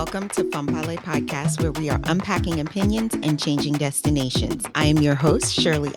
welcome to Fanpale Podcast, where we are unpacking opinions and changing destinations. I am your host, Sherley,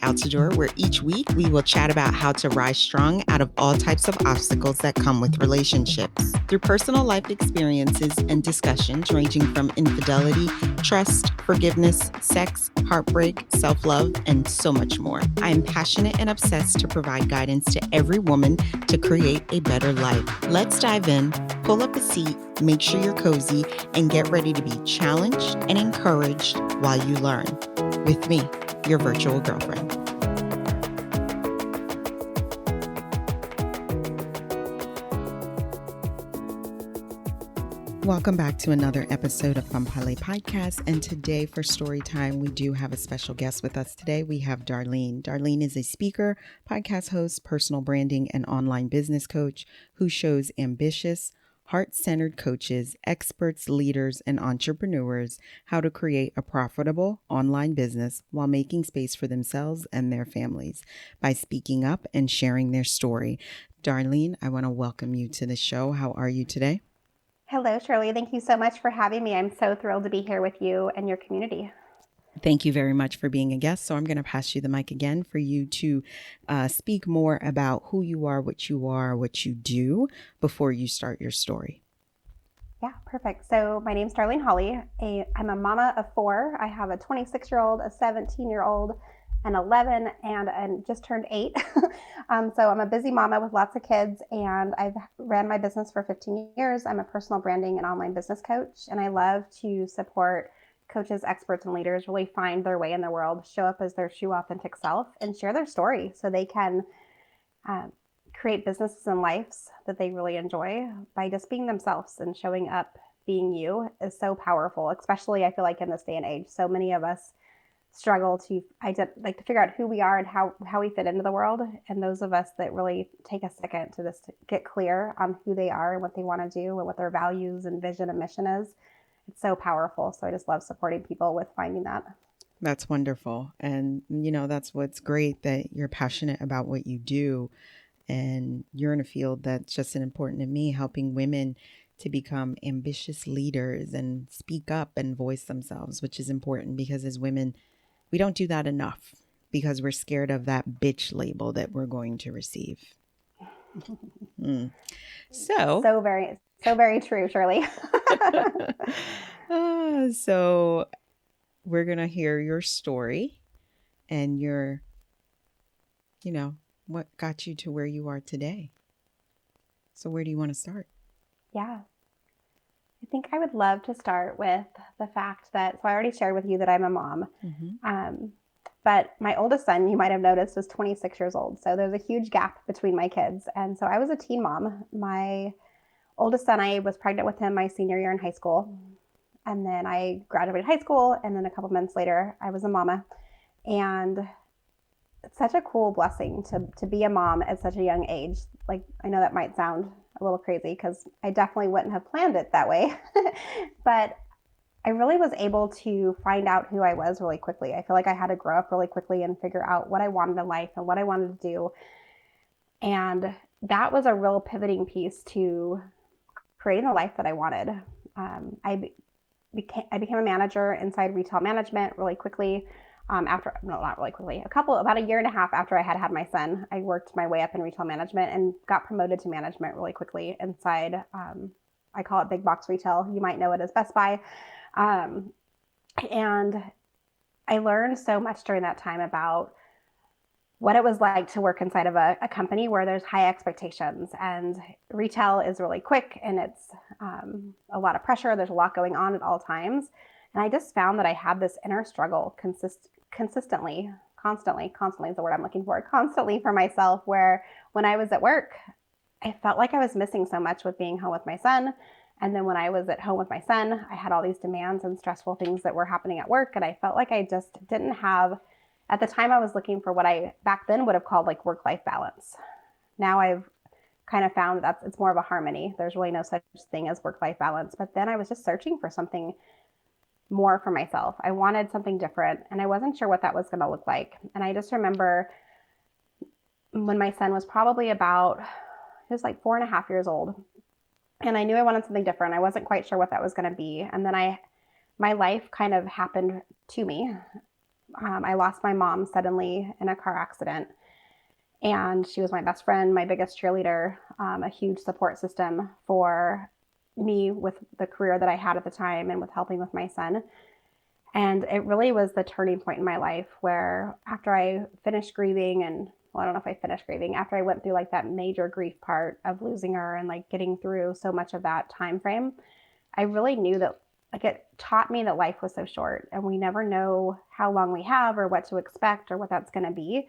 where each week we will chat about how to rise strong out of all types of obstacles that come with relationships. Through personal life experiences and discussions ranging from infidelity, trust, forgiveness, sex, heartbreak, self-love, and so much more. I am passionate and obsessed to provide guidance to every woman to create a better life. Let's dive in, pull up a seat, make sure you're cozy, and get ready to be challenged and encouraged while you learn. With me, your virtual girlfriend. Welcome back to another episode of Fanpale Podcast. And today for story time, we do have a special guest with us today. We have Darlene. Darlene is a speaker, podcast host, personal branding, and online business coach who shows ambitious, heart-centered coaches, experts, leaders, and entrepreneurs how to create a profitable online business while making space for themselves and their families by speaking up and sharing their story. Darlene, I want to welcome you to the show. How are you today? Hello, Sherley. Thank you so much for having me. I'm so thrilled to be here with you and your community. Thank you very much for being a guest. So I'm going to pass you the mic again for you to speak more about who you are, what you do before you start your story. Yeah, perfect. So my name's Darlene Hawley. I'm a mama of 4. I have a 26-year-old, a 17-year-old, an 11, and just turned 8. So I'm a busy mama with lots of kids, and I've ran my business for 15 years. I'm a personal branding and online business coach, and I love to support coaches, experts, and leaders really find their way in the world, show up as their true authentic self, and share their story so they can create businesses and lives that they really enjoy by just being themselves. And showing up being you is so powerful, especially I feel like in this day and age. So many of us struggle to figure out who we are and how we fit into the world. And those of us that really take a second to just get clear on who they are and what they want to do and what their values and vision and mission is, it's so powerful. So I just love supporting people with finding that. That's wonderful. And, that's what's great, that you're passionate about what you do. And you're in a field that's just as important to me, helping women to become ambitious leaders and speak up and voice themselves, which is important because as women, we don't do that enough because we're scared of that bitch label that we're going to receive. So very true, Shirley. So we're going to hear your story and your, what got you to where you are today. So where do you want to start? Yeah. I think I would love to start with the fact that, so I already shared with you that I'm a mom, but my oldest son, you might have noticed, was 26 years old. So there's a huge gap between my kids. And so I was a teen mom. My oldest son, I was pregnant with him my senior year in high school. And then I graduated high school. And then a couple months later, I was a mama. And it's such a cool blessing to be a mom at such a young age. Like, I know that might sound a little crazy because I definitely wouldn't have planned it that way. But I really was able to find out who I was really quickly. I feel like I had to grow up really quickly and figure out what I wanted in life and what I wanted to do. And that was a real pivoting piece to creating the life that I wanted. I became a manager inside retail management really quickly. About a year and a half after I had my son, I worked my way up in retail management and got promoted to management really quickly inside, I call it big box retail. You might know it as Best Buy. And I learned so much during that time about what it was like to work inside of a company where there's high expectations, and retail is really quick and it's a lot of pressure. There's a lot going on at all times. And I just found that I had this inner struggle constantly is the word I'm looking for, constantly for myself, where when I was at work, I felt like I was missing so much with being home with my son. And then when I was at home with my son, I had all these demands and stressful things that were happening at work. And I felt like I just didn't have, at the time I was looking for what I back then would have called like work-life balance. Now I've kind of found that it's more of a harmony. There's really no such thing as work-life balance. But then I was just searching for something more for myself. I wanted something different and I wasn't sure what that was going to look like. And I just remember when my son was probably he was like 4.5 years old. And I knew I wanted something different. I wasn't quite sure what that was going to be. And then my life kind of happened to me. I lost my mom suddenly in a car accident. And she was my best friend, my biggest cheerleader, a huge support system for me with the career that I had at the time and with helping with my son. And it really was the turning point in my life where after I finished grieving and well, I don't know if I finished grieving, after I went through like that major grief part of losing her and like getting through so much of that time frame, I really knew that like it taught me that life was so short and we never know how long we have or what to expect or what that's going to be.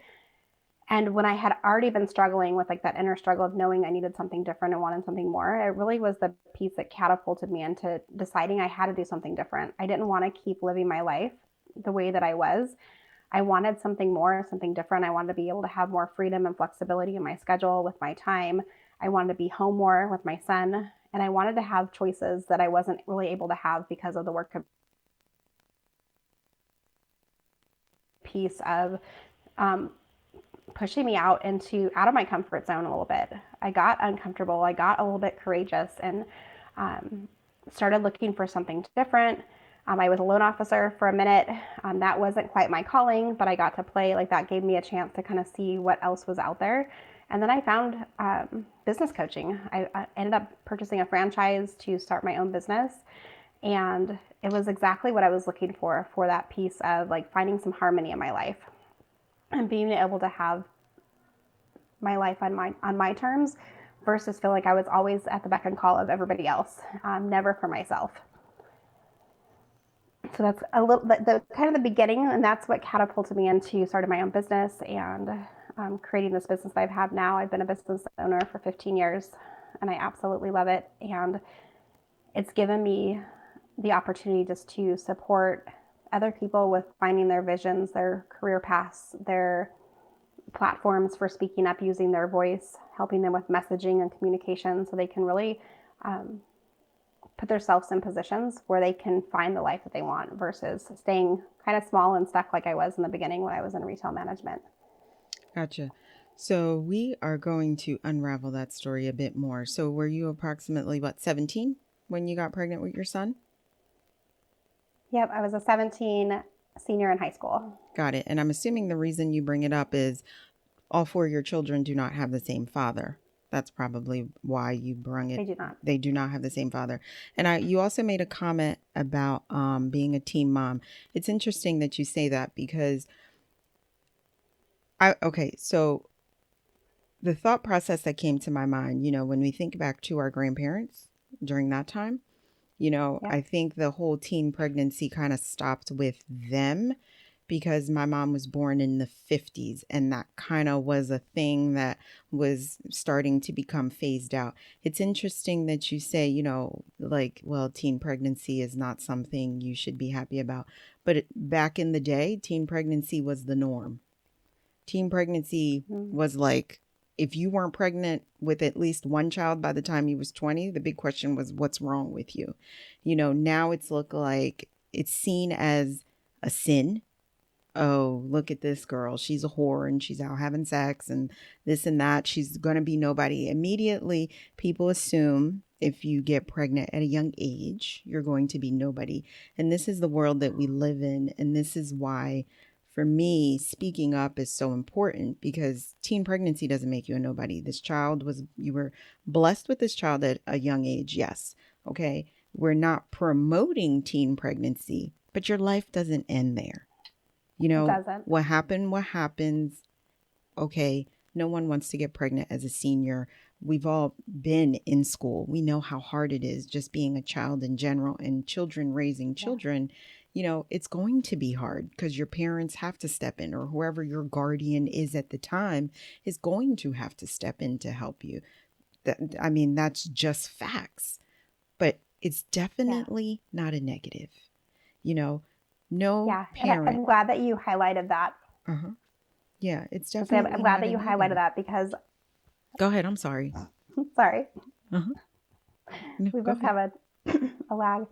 And when I had already been struggling with like that inner struggle of knowing I needed something different and wanted something more, it really was the piece that catapulted me into deciding I had to do something different. I didn't want to keep living my life the way that I was. I wanted something more, something different. I wanted to be able to have more freedom and flexibility in my schedule with my time. I wanted to be home more with my son. And I wanted to have choices that I wasn't really able to have because of the work piece of pushing me out of my comfort zone a little bit. I got uncomfortable. I got a little bit courageous and started looking for something different. I was a loan officer for a minute. That wasn't quite my calling, but I got to play. Like that gave me a chance to kind of see what else was out there. And then I found business coaching. I ended up purchasing a franchise to start my own business. And it was exactly what I was looking for that piece of like finding some harmony in my life and being able to have my life on my terms versus feel like I was always at the beck and call of everybody else, never for myself. So that's a little the kind of the beginning, and that's what catapulted me into starting my own business and creating this business that I have now. I've been a business owner for 15 years, and I absolutely love it. And it's given me the opportunity just to support other people with finding their visions, their career paths, their platforms for speaking up, using their voice, helping them with messaging and communication so they can really put themselves in positions where they can find the life that they want versus staying kind of small and stuck like I was in the beginning when I was in retail management. Gotcha. So we are going to unravel that story a bit more. So were you approximately, 17 when you got pregnant with your son? Yep, I was a 17 senior in high school. Got it. And I'm assuming the reason you bring it up is all four of your children do not have the same father. That's probably why you brung it. They do not. They do not have the same father. And you also made a comment about being a teen mom. It's interesting that you say that because so the thought process that came to my mind, when we think back to our grandparents during that time, Yeah. I think the whole teen pregnancy kind of stopped with them because my mom was born in the 50s and that kind of was a thing that was starting to become phased out. It's interesting that you say, teen pregnancy is not something you should be happy about. But back in the day, teen pregnancy was the norm. Teen pregnancy was like, if you weren't pregnant with at least one child by the time you was 20, the big question was, what's wrong with you? Now it's it's seen as a sin. Oh, look at this girl. She's a whore and she's out having sex and this and that. She's going to be nobody. Immediately, people assume if you get pregnant at a young age, you're going to be nobody. And this is the world that we live in. And this is why, for me, speaking up is so important because teen pregnancy doesn't make you a nobody. You were blessed with this child at a young age. Yes. Okay. We're not promoting teen pregnancy, but your life doesn't end there. What happens. Okay. No one wants to get pregnant as a senior. We've all been in school. We know how hard it is just being a child in general and raising children. It's going to be hard because your parents have to step in or whoever your guardian is at the time is going to have to step in to help you. That's just facts, but it's definitely not a negative, no parent. I'm glad that you highlighted that. Uh-huh. Yeah, it's definitely I'm glad that you highlighted that because. Go ahead. I'm sorry. Sorry. Uh-huh. No, we both have a lag.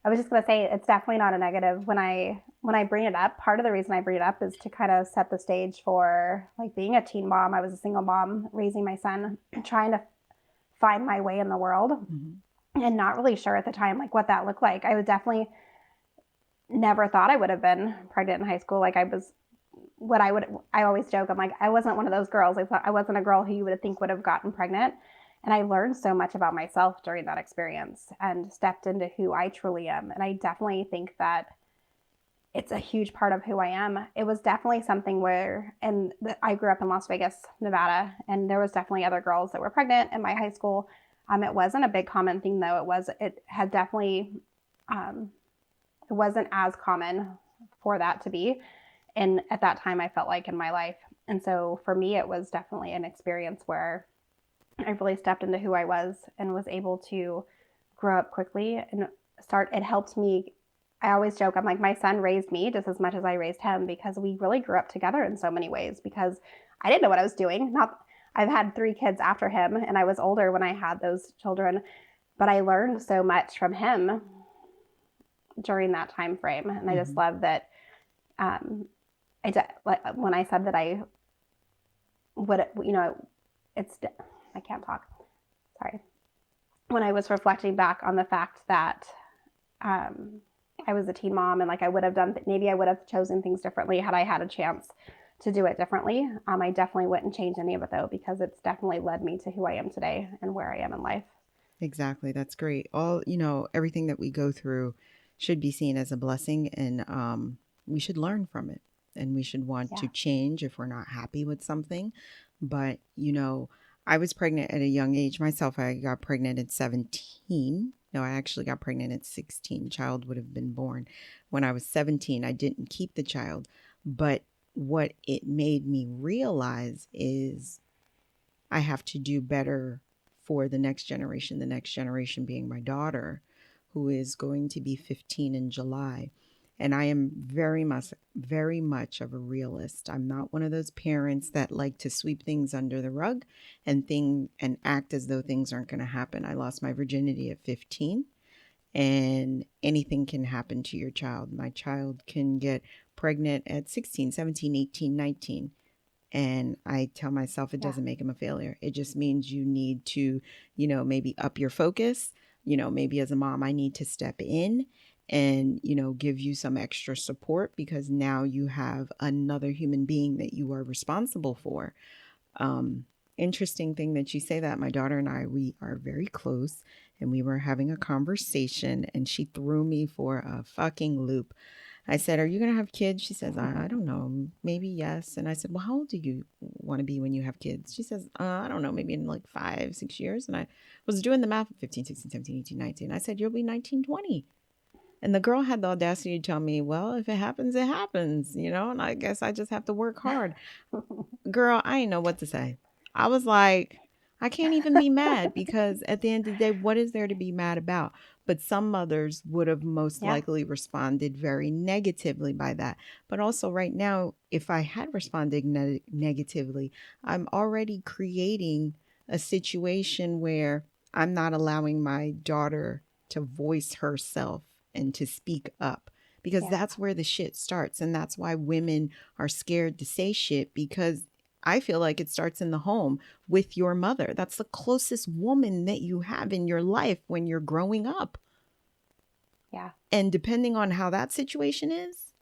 I was just going to say it's definitely not a negative. When I bring it up, part of the reason I bring it up is to kind of set the stage for like being a teen mom. I was a single mom raising my son, trying to find my way in the world and not really sure at the time, like what that looked like. I was definitely never thought I would have been pregnant in high school. Like I always joke, I'm like, I wasn't one of those girls. I wasn't a girl who you would think would have gotten pregnant. And I learned so much about myself during that experience and stepped into who I truly am. And I definitely think that it's a huge part of who I am. It was definitely something where, I grew up in Las Vegas, Nevada, and there was definitely other girls that were pregnant in my high school. It wasn't a big common thing though. It had definitely, it wasn't as common for that to be. And at that time I felt like in my life. And so for me, it was definitely an experience where I really stepped into who I was and was able to grow up quickly and it helped me. I always joke, I'm like, my son raised me just as much as I raised him, because we really grew up together in so many ways, because I didn't know what I was doing. I've had 3 kids after him, and I was older when I had those children, but I learned so much from him during that time frame. And I just love that. When I said that I would, I can't talk. Sorry. When I was reflecting back on the fact that I was a teen mom, and like maybe I would have chosen things differently had I had a chance to do it differently. I definitely wouldn't change any of it though, because it's definitely led me to who I am today and where I am in life. Exactly. That's great. Everything that we go through should be seen as a blessing, and we should learn from it, and we should want to change if we're not happy with something. But, I was pregnant at a young age myself. I got pregnant at 17. No, I actually got pregnant at 16. Child would have been born when I was 17. I didn't keep the child. But what it made me realize is I have to do better for the next generation being my daughter, who is going to be 15 in July. And I am very much of a realist. I'm not one of those parents that like to sweep things under the rug and act as though things aren't going to happen. I lost my virginity at 15, and anything can happen to your child. My child can get pregnant at 16, 17, 18, 19. And I tell myself it doesn't make him a failure. It just means you need to, maybe up your focus. Maybe as a mom, I need to step in and, give you some extra support, because now you have another human being that you are responsible for. Interesting thing that you say that. My daughter and I, we are very close, and we were having a conversation, and she threw me for a fucking loop. I said, "Are you going to have kids?" She says, I don't know, maybe yes. And I said, "Well, how old do you want to be when you have kids?" She says, I don't know, maybe in like 5-6 years. And I was doing the math, 15, 16, 17, 18, 19. I said, "You'll be 19, 20. And the girl had the audacity to tell me, "Well, if it happens, it happens, and I guess I just have to work hard." Girl, I didn't know what to say. I was like, I can't even be mad, because at the end of the day, what is there to be mad about? But some mothers would have most likely responded very negatively by that. But also right now, if I had responded negatively, I'm already creating a situation where I'm not allowing my daughter to voice herself and to speak up, because that's where the shit starts. And that's why women are scared to say shit, because I feel like it starts in the home with your mother. That's the closest woman that you have in your life when you're growing up. Yeah. And depending on how that situation is,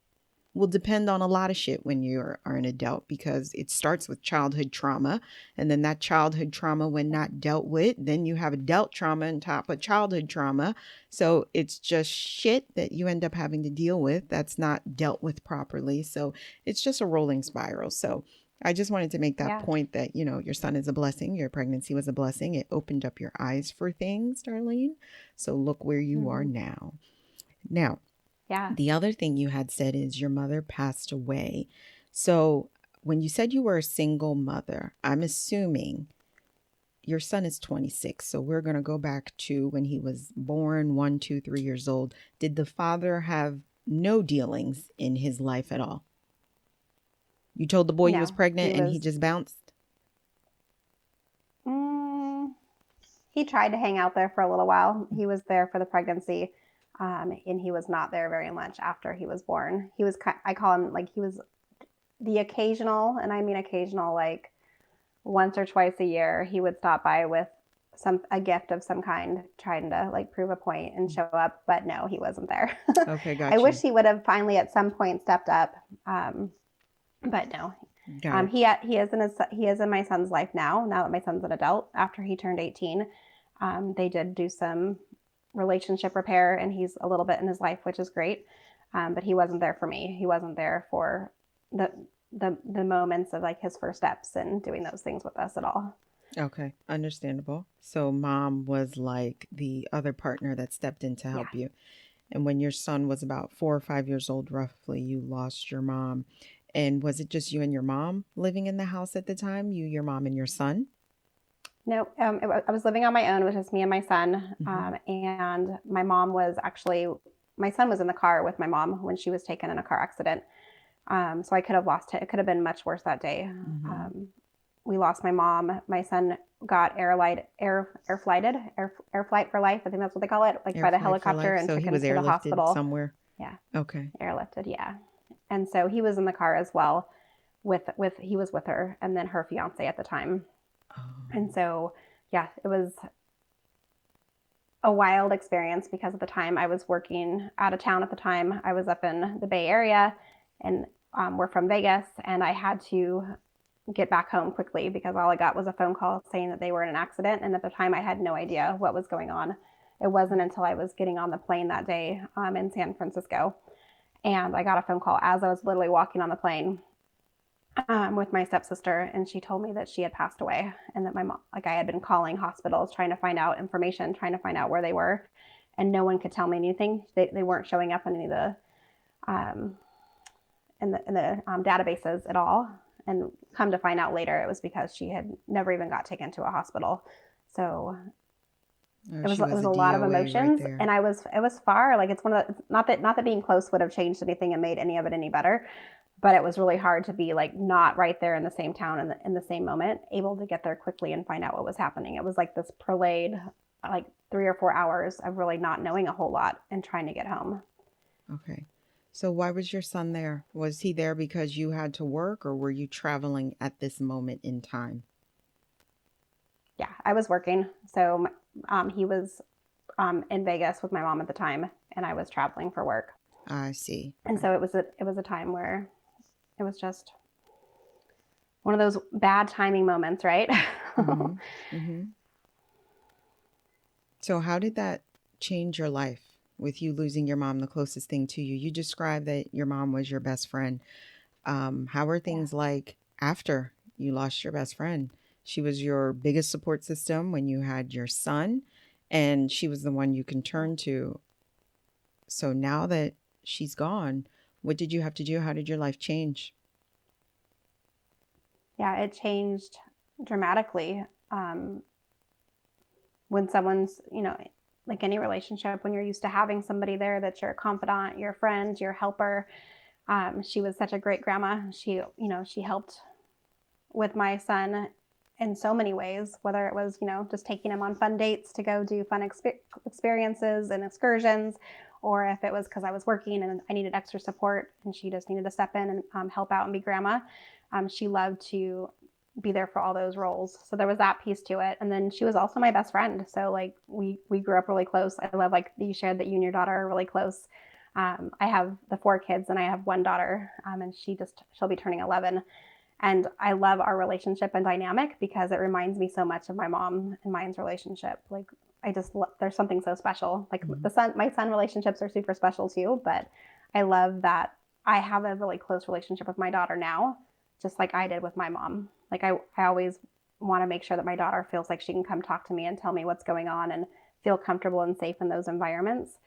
will depend on a lot of shit when you are an adult, because it starts with childhood trauma. And then that childhood trauma, when not dealt with, then you have adult trauma on top of childhood trauma. So it's just shit that you end up having to deal with that's not dealt with properly. So it's just a rolling spiral. So I just wanted to make that point that, your son is a blessing. Your pregnancy was a blessing. It opened up your eyes for things, Darlene. So look where you are now. Now, the other thing you had said is your mother passed away. So when you said you were a single mother, I'm assuming your son is 26. So we're going to go back to when he was born, 1, 2, 3 years old. Did the father have no dealings in his life at all? You told the boy he was pregnant and he just bounced? He tried to hang out there for a little while. He was there for the pregnancy. And he was not there very much after he was born. He was, I call him, like, he was the occasional, and I mean occasional, like once or twice a year, he would stop by with a gift of some kind, trying to like prove a point and show up, but no, he wasn't there. Okay, I got you. wish he would have finally at some point stepped up, but no. Got it. He is in my son's life now that my son's an adult. After he turned 18, they did do some relationship repair, and he's a little bit in his life, which is great. But he wasn't there for me. He wasn't there for the moments of like his first steps and doing those things with us at all. Okay, understandable. So mom was like the other partner that stepped in to help Yeah. you. And when your son was about 4 or 5 years old, roughly, you lost your mom. And was it just you and your mom living in the house at the time? You, your mom, and your son? No, I was living on my own. It was just me and my son. And my mom was actually, my son was in the car with my mom when she was taken in a car accident. So I could have lost it. It could have been much worse that day. We lost my mom. My son got air flight for life. I think that's what they call it, like Air by the flight for helicopter, life. and So he taken was to the airlifted hospital. somewhere. Yeah, Okay. airlifted. Yeah, and so he was in the car as well. He was with her, and then her fiance at the time. Oh. And so, yeah, it was a wild experience because at the time I was working out of town. At the time I was up in the Bay Area, and we're from Vegas, and I had to get back home quickly because all I got was a phone call saying that they were in an accident. And at the time I had no idea what was going on. It wasn't until I was getting on the plane that day in San Francisco, and I got a phone call as I was literally walking on the plane with my stepsister, and she told me that she had passed away, and that my mom, like I had been calling hospitals trying to find out information, trying to find out where they were, and no one could tell me anything. They weren't showing up in any of the databases at all. And come to find out later, it was because she had never even got taken to a hospital. So it was a lot of emotions, right, and it was far. Like it's one of the, not that being close would have changed anything and made any of it any better, but it was really hard to be like not right there in the same town in the same moment, able to get there quickly and find out what was happening. It was like this prolonged, like 3 or 4 hours of really not knowing a whole lot and trying to get home. Okay. So why was your son there? Was he there because you had to work, or were you traveling at this moment in time? Yeah, I was working. So he was in Vegas with my mom at the time, and I was traveling for work. I see. And so it was a time where it was just one of those bad timing moments, right? So how did that change your life with you losing your mom, the closest thing to you? You described that your mom was your best friend. How were things like after you lost your best friend? She was your biggest support system when you had your son, and she was the one you can turn to. So now that she's gone, what did you have to do? How did your life change? Yeah, it changed dramatically. When someone's, like any relationship, when you're used to having somebody there that's your confidant, your friend, your helper. She was such a great grandma. She helped with my son in so many ways, whether it was, just taking him on fun dates to go do fun experiences and excursions, or if it was because I was working and I needed extra support and she just needed to step in and help out and be grandma. She loved to be there for all those roles. So there was that piece to it. And then she was also my best friend. So like we grew up really close. I love like you shared that you and your daughter are really close. I have the 4 kids and I have one daughter, and she'll be turning 11. And I love our relationship and dynamic because it reminds me so much of my mom and mine's relationship. Like there's something so special. Like my son relationships are super special too, but I love that I have a really close relationship with my daughter now, just like I did with my mom. Like I always want to make sure that my daughter feels like she can come talk to me and tell me what's going on and feel comfortable and safe in those environments.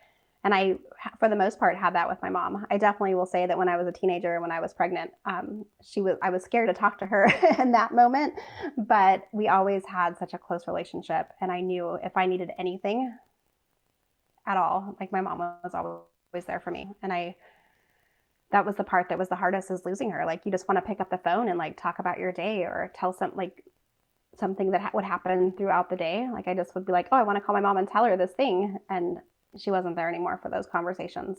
And I, for the most part, had that with my mom. I definitely will say that when I was a teenager, when I was pregnant, I was scared to talk to her in that moment, but we always had such a close relationship. And I knew if I needed anything at all, like my mom was always there for me. And that was the part that was the hardest, is losing her. Like you just want to pick up the phone and like talk about your day or tell something that would happen throughout the day. Like I just would be like, oh, I want to call my mom and tell her this thing. And she wasn't there anymore for those conversations.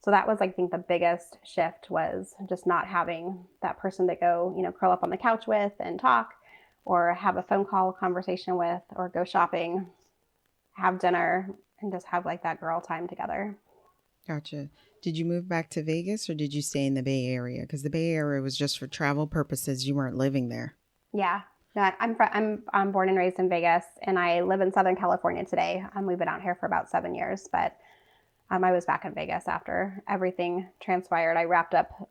So that was, I think, the biggest shift, was just not having that person to go, curl up on the couch with and talk, or have a phone call conversation with, or go shopping, have dinner, and just have like that girl time together. Gotcha. Did you move back to Vegas or did you stay in the Bay Area? Because the Bay Area was just for travel purposes. You weren't living there. Yeah. No, I'm born and raised in Vegas, and I live in Southern California today. We've been out here for about 7 years, but I was back in Vegas after everything transpired. I wrapped up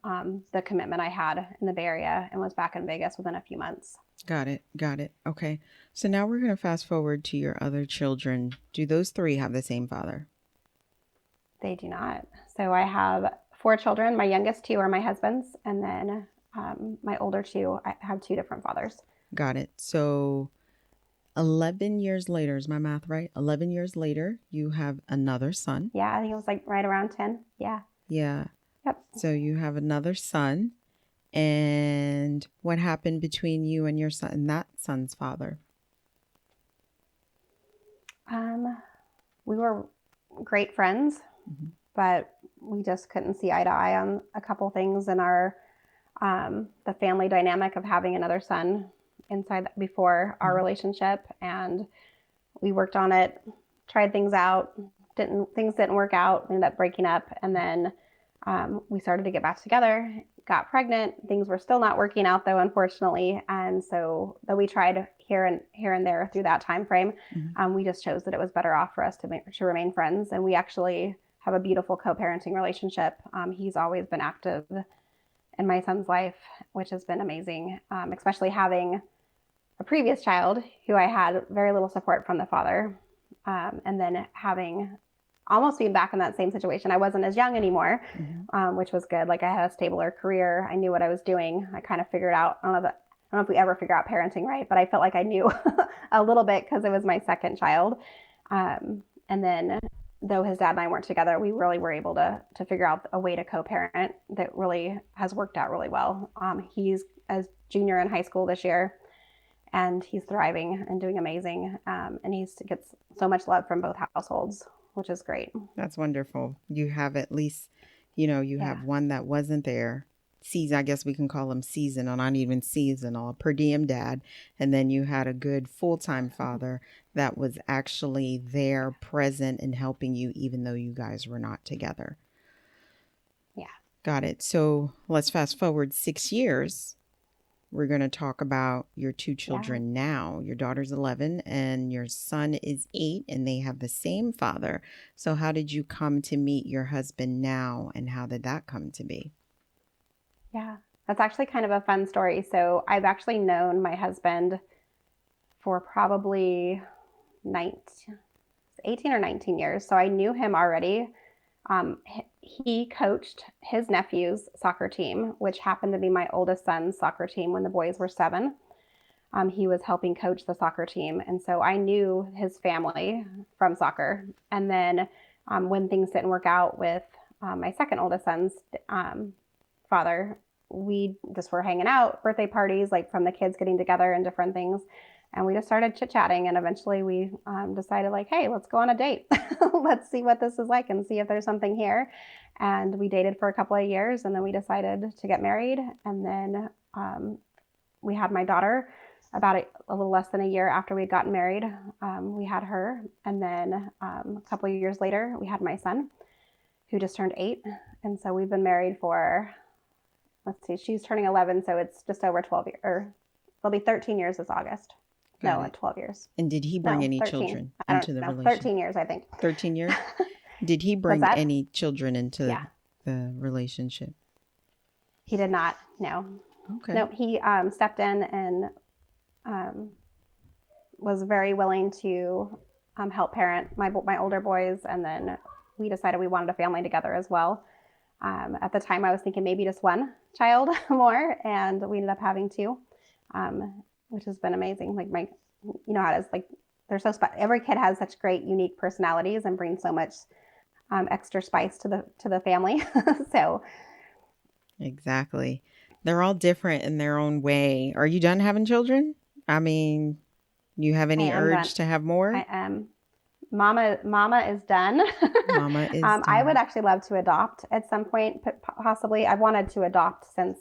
the commitment I had in the Bay Area and was back in Vegas within a few months. Got it. Okay. So now we're going to fast forward to your other children. Do those 3 have the same father? They do not. So I have 4 children. My youngest 2 are my husband's, and then my older 2, I have 2 different fathers. Got it. So 11 years later, is my math right? 11 years later, you have another son. Yeah, I think it was like right around 10. Yeah. Yeah. Yep. So you have another son. And what happened between you and your son and that son's father? We were great friends, but we just couldn't see eye to eye on a couple things in our the family dynamic of having another son inside before our relationship, and we worked on it, tried things out, things didn't work out, we ended up breaking up, and then we started to get back together, got pregnant. Things were still not working out though, unfortunately, and so though we tried here and there through that time frame, we just chose that it was better off for us to remain friends, and we actually have a beautiful co-parenting relationship. He's always been active in my son's life, which has been amazing, especially having a previous child who I had very little support from the father, and then having almost being back in that same situation. I wasn't as young anymore, which was good. Like I had a stabler career. I knew what I was doing. I kind of figured out, I don't know if we ever figure out parenting right, but I felt like I knew a little bit because it was my second child. And then though his dad and I weren't together, we really were able to figure out a way to co-parent that really has worked out really well. He's a junior in high school this year, and he's thriving and doing amazing. And he gets so much love from both households, which is great. That's wonderful. You have at least, you have one that wasn't there. I guess we can call him seasonal, not even seasonal, per diem dad. And then you had a good full-time father that was actually there, present and helping you, even though you guys were not together. Yeah. Got it. So let's fast forward 6 years. We're going to talk about your 2 children now. Your daughter's 11 and your son is 8, and they have the same father. So how did you come to meet your husband now, and how did that come to be? Yeah, that's actually kind of a fun story. So I've actually known my husband for probably 18 or 19 years. So I knew him already. He coached his nephew's soccer team, which happened to be my oldest son's soccer team when the boys were 7. He was helping coach the soccer team. And so I knew his family from soccer. And then when things didn't work out with my second oldest son's father, we just were hanging out, birthday parties, like from the kids getting together and different things. And we just started chit-chatting, and eventually we decided like, hey, let's go on a date. Let's see what this is like and see if there's something here. And we dated for a couple of years, and then we decided to get married. And then we had my daughter about a little less than a year after we'd gotten married. We had her. And then a couple of years later, we had my son, who just turned 8. And so we've been married for, let's see, she's turning 11. So it's just over 12 years, or it'll be 13 years this August. Got it. 12 years. And did he bring any 13. children into the relationship? 13 years, I think. 13 years? Did he bring any children into the relationship? He did not, no. Okay. No, he stepped in and was very willing to help parent my older boys. And then we decided we wanted a family together as well. At the time, I was thinking maybe just one child more, and we ended up having 2. Which has been amazing. Like you know how it is, like they're so every kid has such great, unique personalities and brings so much extra spice to the family. So exactly, they're all different in their own way. Are you done having children? I mean, you have any urge to have more? I am. Mama is done. Mama is done. I would actually love to adopt at some point, possibly. I've wanted to adopt since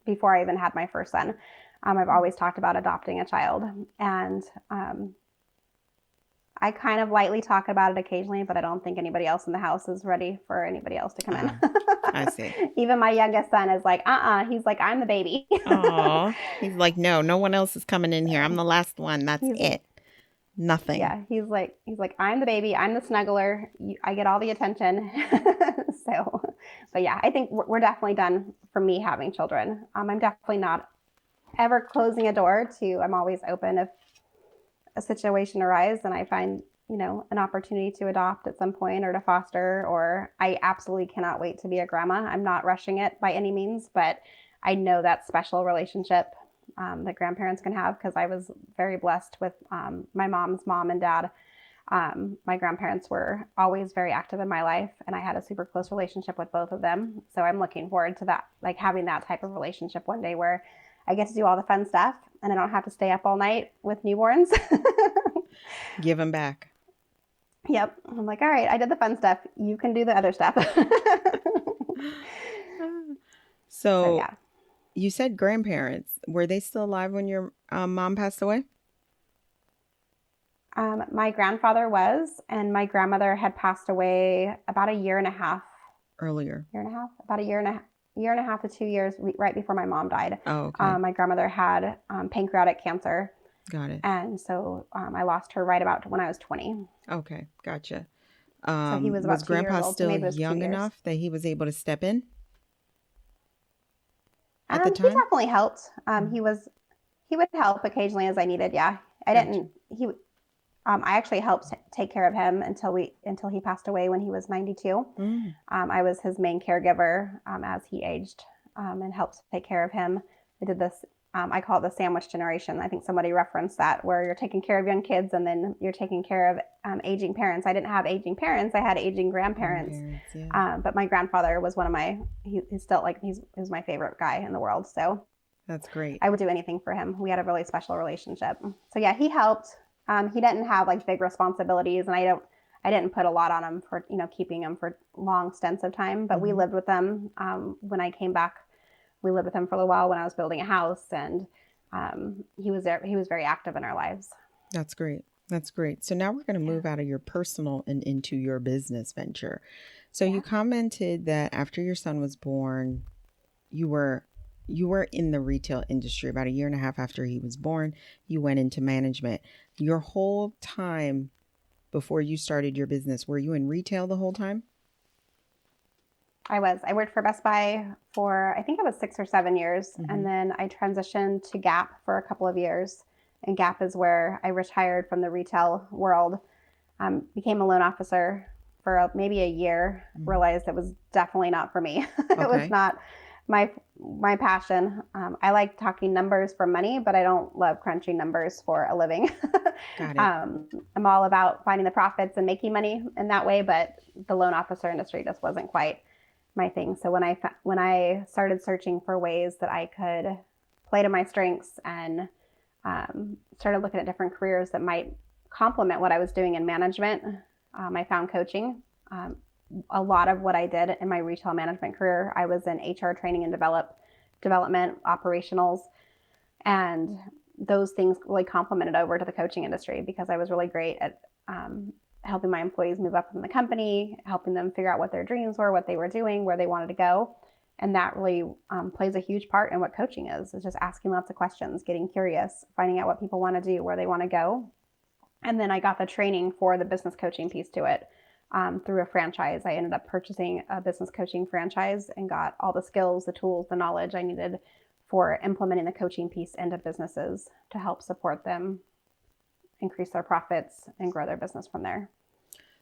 before I even had my first son. I've always talked about adopting a child, and I kind of lightly talk about it occasionally, but I don't think anybody else in the house is ready for anybody else to come in. I see. Even my youngest son is like, he's like, I'm the baby. Aw. He's like, no one else is coming in here. I'm the last one. That's He's it. Nothing. Yeah, he's like, I'm the baby. I'm the snuggler. I get all the attention. So, but yeah, I think we're definitely done for me having children. I'm definitely not ever closing a door to, I'm always open if a situation arises and I find, an opportunity to adopt at some point or to foster, or I absolutely cannot wait to be a grandma. I'm not rushing it by any means, but I know that special relationship that grandparents can have, because I was very blessed with my mom's mom and dad. My grandparents were always very active in my life, and I had a super close relationship with both of them. So I'm looking forward to that, like having that type of relationship one day where I get to do all the fun stuff and I don't have to stay up all night with newborns. Give them back. Yep. I'm like, all right, I did the fun stuff. You can do the other stuff. So yeah. You said grandparents. Were they still alive when your mom passed away? My grandfather was, and my grandmother had passed away about a year and a half. Earlier. About a year and a half to 2 years right before my mom died. Oh, okay. My grandmother had pancreatic cancer. Got it. And so I lost her right about when I was 20. Okay, gotcha. So he was about 2 years Grandpa old. still Maybe it was 2 young years. enough that he was able to step in at the time? He definitely helped. He would help occasionally as I needed. Yeah, I didn't. I actually helped take care of him until he passed away when he was 92. I was his main caregiver as he aged, and helped take care of him. I did this. I call it the sandwich generation. I think somebody referenced that, where you're taking care of young kids and then you're taking care of aging parents. I didn't have aging parents. I had aging grandparents. Yeah. But my grandfather was one of my, he's still like, he was my favorite guy in the world. So that's great. I would do anything for him. We had a really special relationship. So yeah, he helped. He didn't have like big responsibilities, and I didn't put a lot on him for, keeping him for long stints of time, but we lived with them. When I came back, we lived with him for a little while when I was building a house, and he was there. He was very active in our lives. That's great. That's great. So now we're going to move out of your personal and into your business venture. So you commented that after your son was born, you were in the retail industry. About a year and a half after he was born, you went into management. Your whole time before you started your business, were you in retail the whole time? I worked for Best Buy for, I think it was 6 or 7 years. And then I transitioned to Gap for a couple of years. And Gap is where I retired from the retail world, became a loan officer for maybe a year, realized it was definitely not for me. It was not my passion. I like talking numbers for money, but I don't love crunching numbers for a living. Got it. I'm all about finding the profits and making money in that way, but the loan officer industry just wasn't quite my thing. So when I started searching for ways that I could play to my strengths and started looking at different careers that might complement what I was doing in management, I found coaching. A lot of what I did in my retail management career, I was in HR training and development, operationals, and those things really complemented over to the coaching industry, because I was really great at helping my employees move up in the company, helping them figure out what their dreams were, what they were doing, where they wanted to go. And that really plays a huge part in what coaching is. It's just asking lots of questions, getting curious, finding out what people want to do, where they want to go. And then I got the training for the business coaching piece to it through a franchise. I ended up purchasing a business coaching franchise and got all the skills, the tools, the knowledge I needed for implementing the coaching piece into businesses to help support them increase their profits and grow their business from there.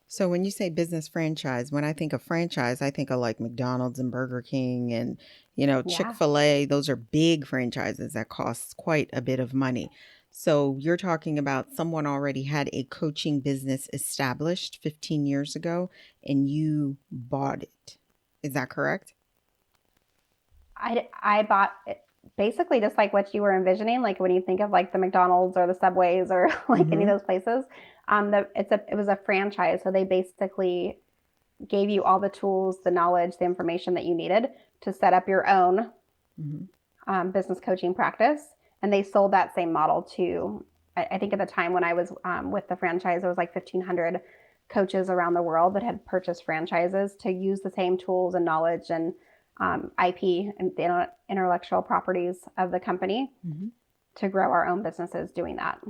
So when you say business franchise, when I think of franchise, I think of like McDonald's and Burger King and, Chick-fil-A. Those are big franchises that cost quite a bit of money. So you're talking about someone already had a coaching business established 15 years ago and you bought it. Is that correct? I bought it basically just like what you were envisioning, like when you think of like the McDonald's or the Subways or like any of those places. It was a franchise. So they basically gave you all the tools, the knowledge, the information that you needed to set up your own business coaching practice. And they sold that same model to, I think at the time when I was with the franchise, there was like 1,500 coaches around the world that had purchased franchises to use the same tools and knowledge and IP and the intellectual properties of the company to grow our own businesses doing that.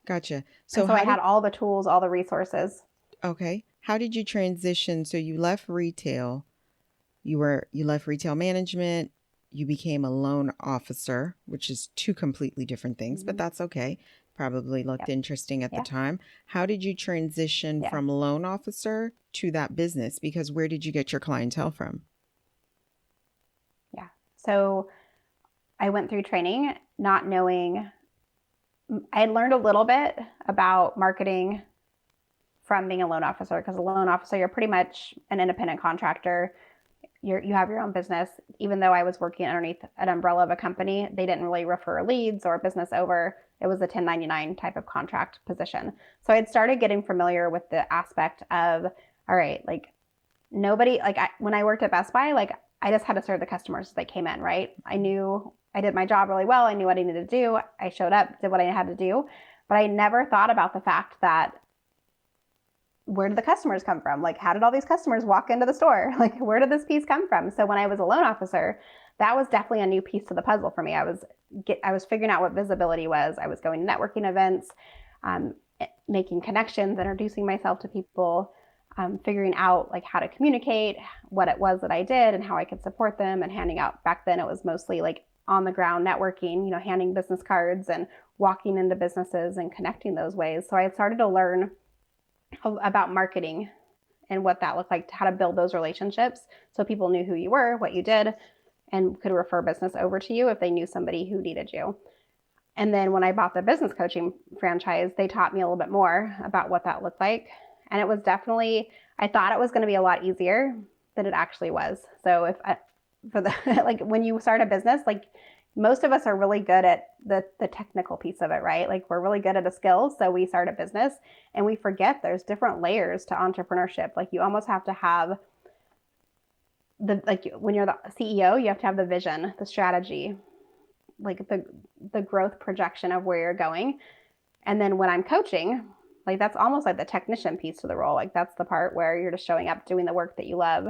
Gotcha. So I had all the tools, all the resources. Okay. How did you transition? So you left retail. You left retail management. You became a loan officer, which is two completely different things, but that's okay. Probably looked interesting at the time. How did you transition from loan officer to that business? Because where did you get your clientele from? Yeah. So I went through training not knowing. I had learned a little bit about marketing from being a loan officer, because a loan officer, you're pretty much an independent contractor. You have your own business. Even though I was working underneath an umbrella of a company, they didn't really refer leads or business over. It was a 1099 type of contract position. So I had started getting familiar with the aspect of, all right, like nobody, like when I worked at Best Buy, like I just had to serve the customers as they came in, right? I knew I did my job really well. I knew what I needed to do. I showed up, did what I had to do, but I never thought about the fact that where did the customers come from? Like, how did all these customers walk into the store? Like, where did this piece come from? So when I was a loan officer, that was definitely a new piece to the puzzle for me. I was figuring out what visibility was. I was going to networking events, making connections, introducing myself to people, figuring out like how to communicate, what it was that I did and how I could support them, and handing out. Back then it was mostly like on the ground networking, handing business cards and walking into businesses and connecting those ways. So I had started to learn about marketing and what that looked like, how to build those relationships so people knew who you were, what you did, and could refer business over to you if they knew somebody who needed you. And then when I bought the business coaching franchise, they taught me a little bit more about what that looked like. And it was definitely, I thought it was going to be a lot easier than it actually was. So like when you start a business, like most of us are really good at the technical piece of it, right? Like we're really good at a skill. So we start a business and we forget there's different layers to entrepreneurship. Like you almost have to have when you're the CEO, you have to have the vision, the strategy, like the growth projection of where you're going. And then when I'm coaching, like that's almost like the technician piece to the role. Like that's the part where you're just showing up, doing the work that you love.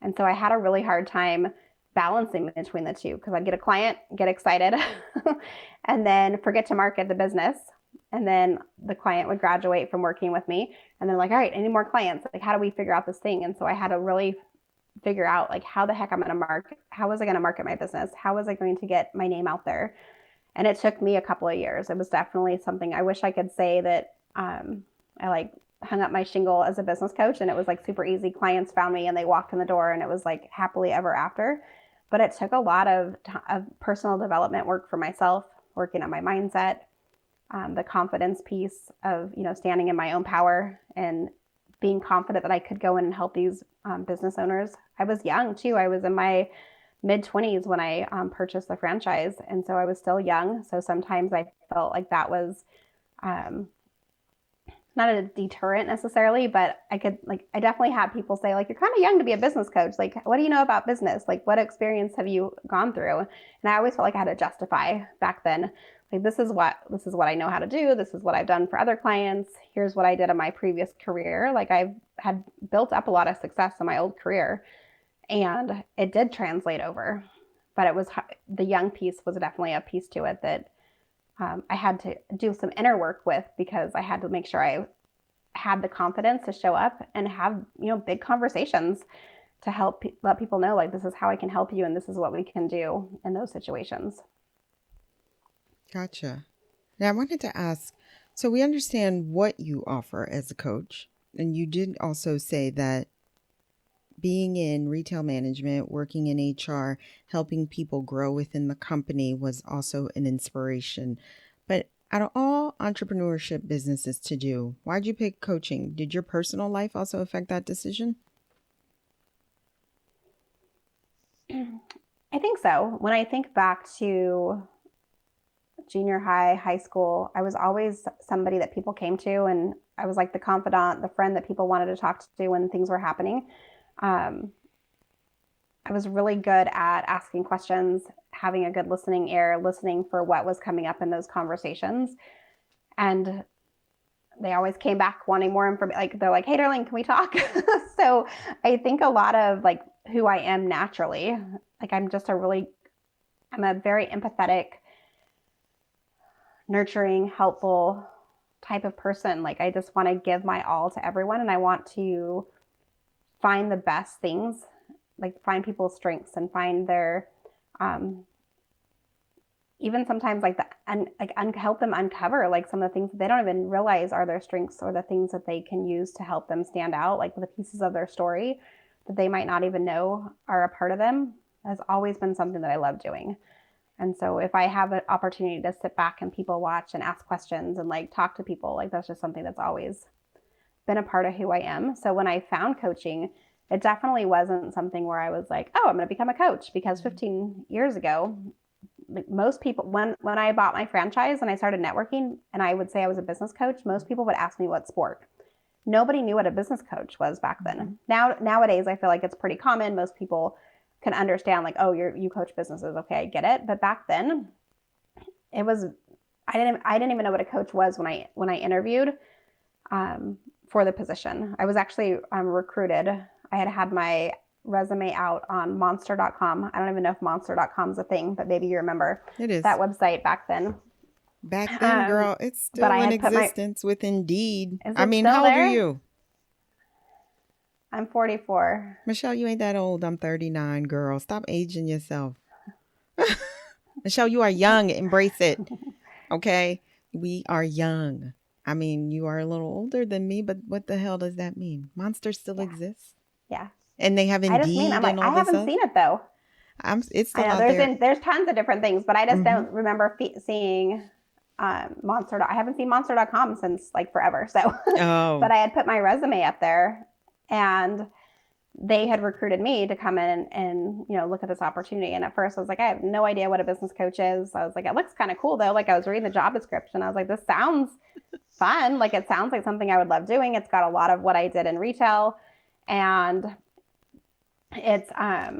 And so I had a really hard time balancing between the two, because I'd get a client, get excited, and then forget to market the business. And then the client would graduate from working with me. And then like, all right, I need more clients. Like, how do we figure out this thing? And so I had to really figure out like how the heck I'm going to market. How was I going to market my business? How was I going to get my name out there? And it took me a couple of years. It was definitely something I wish I could say that I like hung up my shingle as a business coach and it was like super easy. Clients found me and they walked in the door and it was like happily ever after. But it took a lot of personal development work for myself, working on my mindset, the confidence piece of, standing in my own power and being confident that I could go in and help these business owners. I was young too. I was in my mid-20s when I purchased the franchise. And so I was still young. So sometimes I felt like that was not a deterrent necessarily, but I definitely had people say like, you're kind of young to be a business coach. Like, what do you know about business? Like, what experience have you gone through? And I always felt like I had to justify back then. Like, this is what I know how to do. This is what I've done for other clients. Here's what I did in my previous career. Like, I had built up a lot of success in my old career and it did translate over, but it was, the young piece was definitely a piece to it that I had to do some inner work with, because I had to make sure I had the confidence to show up and have, big conversations to help let people know, like, this is how I can help you and this is what we can do in those situations. Gotcha. Now I wanted to ask, so we understand what you offer as a coach, and you did also say that being in retail management, working in HR, helping people grow within the company was also an inspiration. But out of all entrepreneurship businesses to do, why'd you pick coaching? Did your personal life also affect that decision? I think so. When I think back to junior high, high school, I was always somebody that people came to, and I was like the confidant, the friend that people wanted to talk to when things were happening. I was really good at asking questions, having a good listening ear, listening for what was coming up in those conversations. And they always came back wanting more information. Like, they're like, hey, Darlene, can we talk? So I think a lot of like who I am naturally, like I'm a very empathetic, nurturing, helpful type of person. Like, I just want to give my all to everyone, and I want to find the best things, like find people's strengths and find their, even sometimes like help them uncover like some of the things that they don't even realize are their strengths, or the things that they can use to help them stand out, like the pieces of their story that they might not even know are a part of them. Has always been something that I love doing. And so if I have an opportunity to sit back and people watch and ask questions and like talk to people, like that's just something that's always been a part of who I am. So when I found coaching, it definitely wasn't something where I was like, oh, I'm going to become a coach, because 15 years ago, most people, when I bought my franchise and I started networking and I would say I was a business coach, most people would ask me what sport. Nobody knew what a business coach was back then. Nowadays, I feel like it's pretty common. Most people can understand like, oh, you coach businesses. Okay, I get it. But back then it was, I didn't even know what a coach was when I interviewed for the position. I was actually recruited. I had my resume out on monster.com. I don't even know if monster.com is a thing, but maybe you remember It is. that website back then. Back then, girl, it's still in existence with Indeed. I mean, how old are you? I'm 44. Michelle, you ain't that old. I'm 39, girl. Stop aging yourself. Michelle, you are young. Embrace it. Okay? We are young. I mean, you are a little older than me, but what the hell does that mean? Monster still exists? Yeah. And they have Indeed and all this I haven't seen it though. It's still out there. There's tons of different things, but I just don't remember seeing Monster. I haven't seen Monster.com since like forever. So, but I had put my resume up there, and they had recruited me to come in and look at this opportunity. And at first I was like, I have no idea what a business coach is. I was like, it looks kind of cool though. Like, I was reading the job description. I was like, this sounds fun. Like, it sounds like something I would love doing. It's got a lot of what I did in retail, and it's got,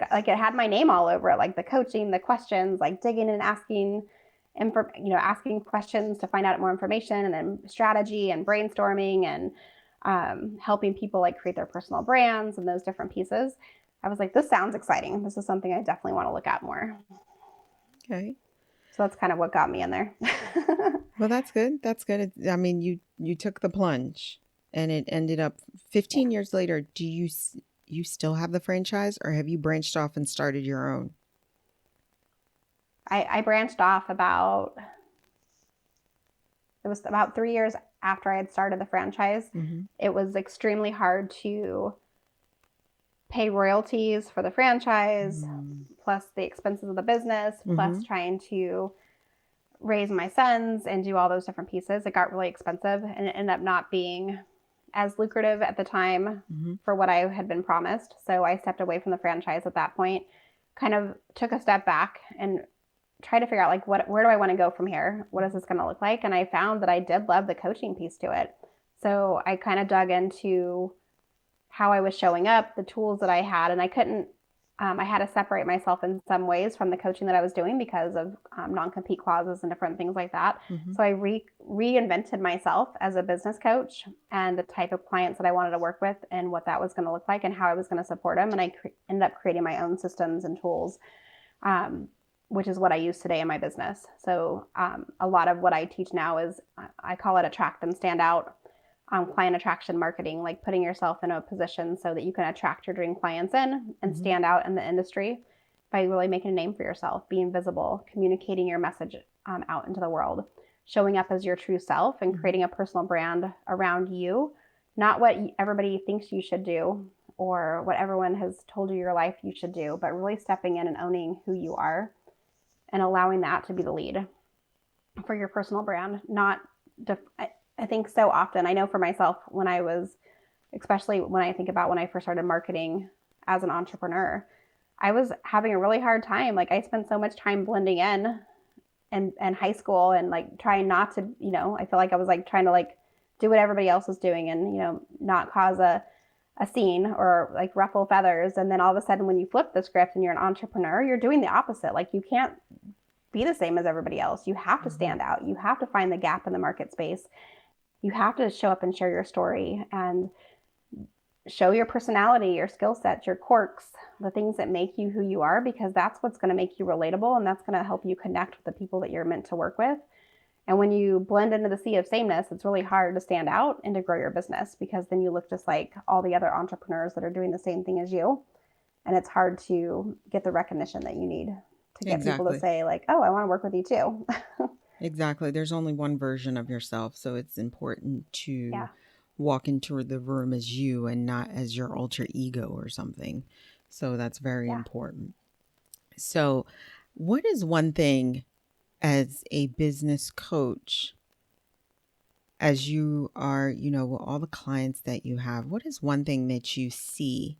like, it had my name all over it, like the coaching, the questions, like digging and asking questions to find out more information, and then strategy and brainstorming and helping people like create their personal brands and those different pieces. I was like, this sounds exciting. This is something I definitely want to look at more. Okay. So that's kind of what got me in there. Well, that's good. That's good. I mean, you took the plunge, and it ended up 15 years later. Do you still have the franchise, or have you branched off and started your own? I branched off it was about 3 years after I had started the franchise. It was extremely hard to pay royalties for the franchise, plus the expenses of the business, plus trying to raise my sons and do all those different pieces. It got really expensive, and it ended up not being as lucrative at the time for what I had been promised. So I stepped away from the franchise at that point, kind of took a step back and tried to figure out like, where do I want to go from here? What is this going to look like? And I found that I did love the coaching piece to it. So I kind of dug into how I was showing up, the tools that I had, and I couldn't, I had to separate myself in some ways from the coaching that I was doing because of non-compete clauses and different things like that. So I reinvented myself as a business coach and the type of clients that I wanted to work with and what that was going to look like and how I was going to support them. And I ended up creating my own systems and tools, which is what I use today in my business. So a lot of what I teach now is, I call it attract and stand out. Client attraction marketing, like putting yourself in a position so that you can attract your dream clients in and stand out in the industry by really making a name for yourself, being visible, communicating your message out into the world, showing up as your true self and creating a personal brand around you, not what everybody thinks you should do or what everyone has told you your life you should do, but really stepping in and owning who you are and allowing that to be the lead for your personal brand, not I think so often, I know for myself when I was, especially when I think about when I first started marketing as an entrepreneur, I was having a really hard time. Like, I spent so much time blending in and high school and like trying not to, I feel like I was like trying to like do what everybody else was doing and, not cause a a scene or like ruffle feathers. And then all of a sudden when you flip the script and you're an entrepreneur, you're doing the opposite. Like you can't be the same as everybody else. You have to stand out. You have to find the gap in the market space. You have to show up and share your story and show your personality, your skill sets, your quirks, the things that make you who you are, because that's what's going to make you relatable, and that's going to help you connect with the people that you're meant to work with. And when you blend into the sea of sameness, it's really hard to stand out and to grow your business, because then you look just like all the other entrepreneurs that are doing the same thing as you. And it's hard to get the recognition that you need to get people to say like, oh, I want to work with you too. Exactly. There's only one version of yourself. So it's important to walk into the room as you and not as your alter ego or something. So that's very important. So what is one thing as a business coach, as you are, with all the clients that you have, what is one thing that you see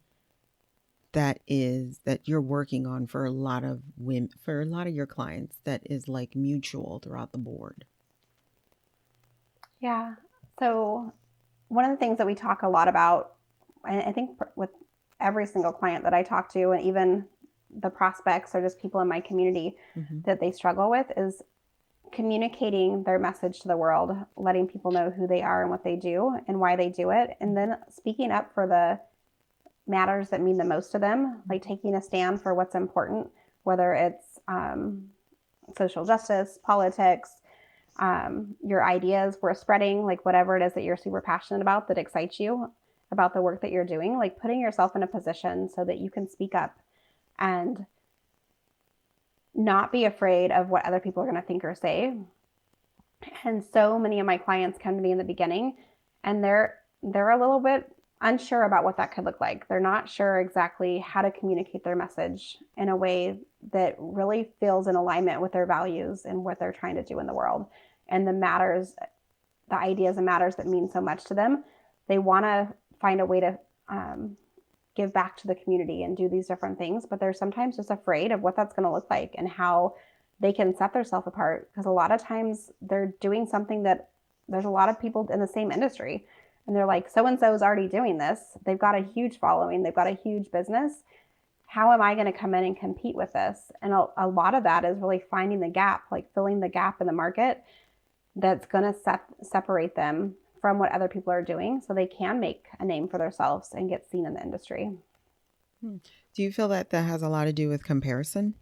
that you're working on for a lot of women, for a lot of your clients, that is like mutual throughout the board? Yeah. So one of the things that we talk a lot about, and I think with every single client that I talk to, and even the prospects or just people in my community that they struggle with, is communicating their message to the world, letting people know who they are and what they do and why they do it. And then speaking up for the matters that mean the most to them, like taking a stand for what's important, whether it's social justice, politics, your ideas worth spreading, like whatever it is that you're super passionate about that excites you about the work that you're doing, like putting yourself in a position so that you can speak up and not be afraid of what other people are going to think or say. And so many of my clients come to me in the beginning and they're a little bit unsure about what that could look like. They're not sure exactly how to communicate their message in a way that really feels in alignment with their values and what they're trying to do in the world. And the ideas and matters that mean so much to them. They want to find a way to give back to the community and do these different things, but they're sometimes just afraid of what that's going to look like and how they can set themselves apart. Because a lot of times they're doing something that there's a lot of people in the same industry. And they're like, so-and-so is already doing this. They've got a huge following. They've got a huge business. How am I going to come in and compete with this? And a lot of that is really finding the gap, like filling the gap in the market that's going to separate them from what other people are doing so they can make a name for themselves and get seen in the industry. Do you feel that has a lot to do with comparison,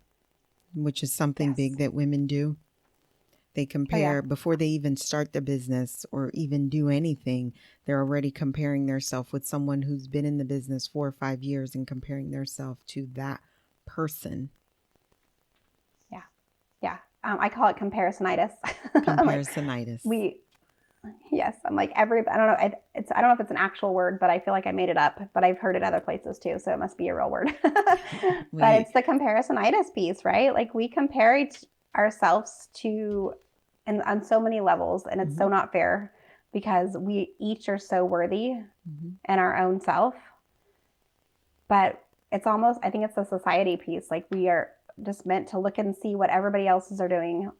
which is something big that women do? They compare before they even start the business or even do anything. They're already comparing themselves with someone who's been in the business 4 or 5 years and comparing themselves to that person. Yeah. I call it comparisonitis. Comparisonitis. I'm like I don't know. I don't know if it's an actual word, but I feel like I made it up, but I've heard it other places too. So it must be a real word. But it's the comparisonitis piece, right? Like we compare ourselves on so many levels, and it's so not fair because we each are so worthy in our own self. But it's almost, I think it's the society piece. Like we are just meant to look and see what everybody else are doing.